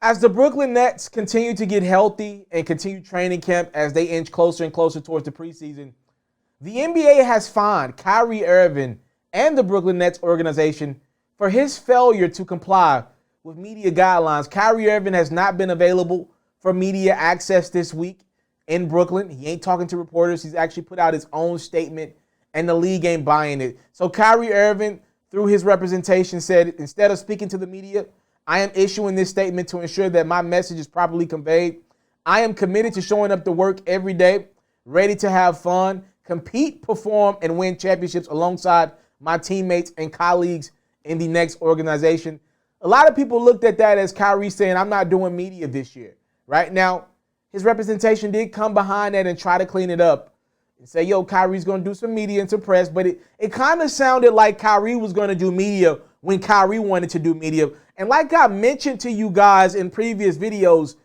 As the Brooklyn Nets continue to get healthy and continue training camp as they inch closer and closer towards the preseason, the NBA has fined Kyrie Irving and the Brooklyn Nets organization for his failure to comply with media guidelines. Kyrie Irving has not been available for media access this week in Brooklyn. He ain't talking to reporters. He's actually put out his own statement, and the league ain't buying it. So Kyrie Irving, through his representation, said, instead of speaking to the media, I am issuing this statement to ensure that my message is properly conveyed. I am committed to showing up to work every day, ready to have fun, compete, perform, and win championships alongside my teammates and colleagues in the next organization. A lot of people looked at that as Kyrie saying, I'm not doing media this year. Right now, his representation did come behind that and try to clean it up and say, yo, Kyrie's going to do some media and some press. But it kind of sounded like Kyrie was going to do media when Kyrie wanted to do media. And like I mentioned to you guys in previous videos,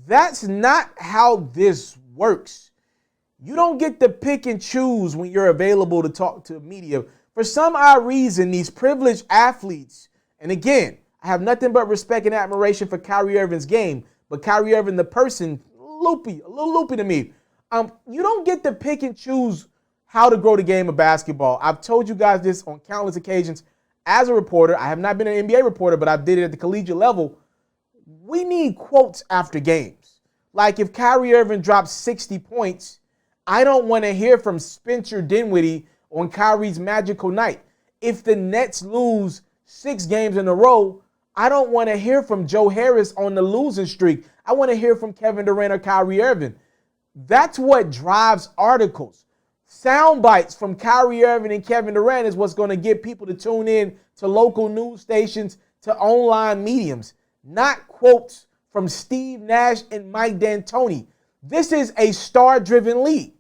that's not how this works. You don't get to pick and choose when you're available to talk to media. For some odd reason, these privileged athletes, and again, I have nothing but respect and admiration for Kyrie Irving's game, but Kyrie Irving, the person, a little loopy to me. You don't get to pick and choose how to grow the game of basketball. I've told you guys this on countless occasions. As a reporter, I have not been an NBA reporter, but I did it at the collegiate level. We need quotes after games. Like if Kyrie Irving drops 60 points, I don't want to hear from Spencer Dinwiddie on Kyrie's magical night. If the Nets lose 6 games in a row, I don't want to hear from Joe Harris on the losing streak. I want to hear from Kevin Durant or Kyrie Irving. That's what drives articles. Sound bites from Kyrie Irving and Kevin Durant is what's going to get people to tune in to local news stations, to online mediums, not quotes from Steve Nash and Mike D'Antoni. This is a star-driven league.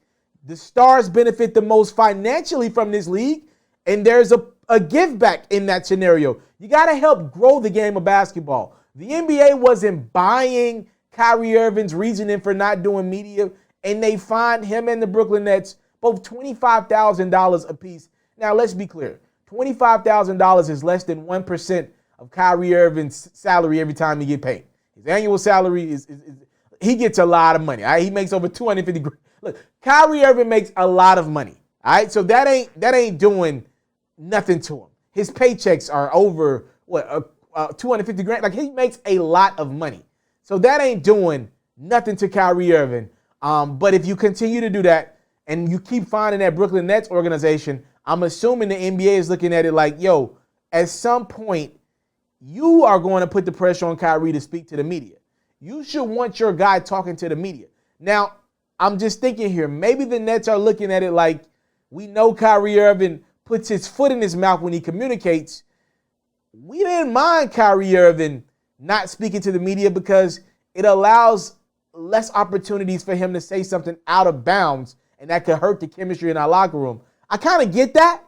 The stars benefit the most financially from this league, and there's a give back in that scenario. You got to help grow the game of basketball. The NBA wasn't buying Kyrie Irving's reasoning for not doing media, and they fined him and the Brooklyn Nets both $25,000 apiece. Now, let's be clear. $25,000 is less than 1% of Kyrie Irving's salary every time he get paid. His annual salary is he gets a lot of money. All right? He makes over $250,000. Look, Kyrie Irving makes a lot of money. All right, so that ain't doing nothing to him. His paychecks are over $250,000. Like, he makes a lot of money. So that ain't doing nothing to Kyrie Irving. But if you continue to do that and you keep finding that Brooklyn Nets organization, I'm assuming the NBA is looking at it like, yo, at some point, you are going to put the pressure on Kyrie to speak to the media. You should want your guy talking to the media. Now, I'm just thinking here, maybe the Nets are looking at it like, we know Kyrie Irving puts his foot in his mouth when he communicates. We didn't mind Kyrie Irving not speaking to the media because it allows less opportunities for him to say something out of bounds, and that could hurt the chemistry in our locker room. I kind of get that,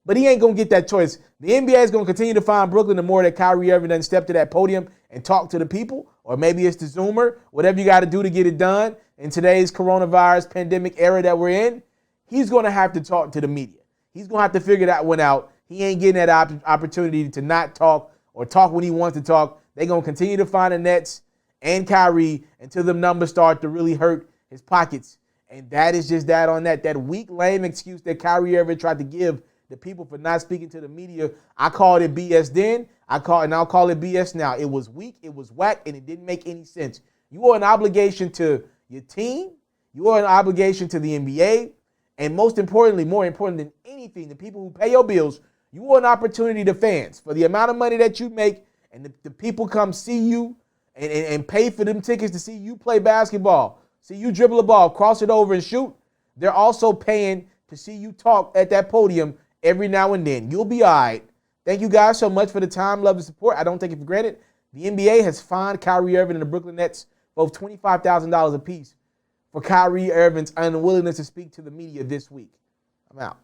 but he ain't going to get that choice. The NBA is going to continue to find Brooklyn the more that Kyrie Irving doesn't step to that podium and talk to the people, or maybe it's the Zoomer, whatever you got to do to get it done. In today's coronavirus pandemic era that we're in, he's going to have to talk to the media. He's going to have to figure that one out. He ain't getting that opportunity to not talk or talk when he wants to talk. They're going to continue to find the Nets and Kyrie until the numbers start to really hurt his pockets. And that is just that on that. That weak, lame excuse that Kyrie Irving tried to give the people for not speaking to the media. I called it BS then. I'll call it BS now. It was weak, it was whack, and it didn't make any sense. You owe an obligation to your team. You owe an obligation to the NBA. And most importantly, more important than anything, the people who pay your bills, you owe an opportunity to fans. For the amount of money that you make and the people come see you and pay for them tickets to see you play basketball, see you dribble a ball, cross it over and shoot, they're also paying to see you talk at that podium every now and then. You'll be all right. Thank you guys so much for the time, love, and support. I don't take it for granted. The NBA has fined Kyrie Irving and the Brooklyn Nets both $25,000 apiece for Kyrie Irving's unwillingness to speak to the media this week. I'm out.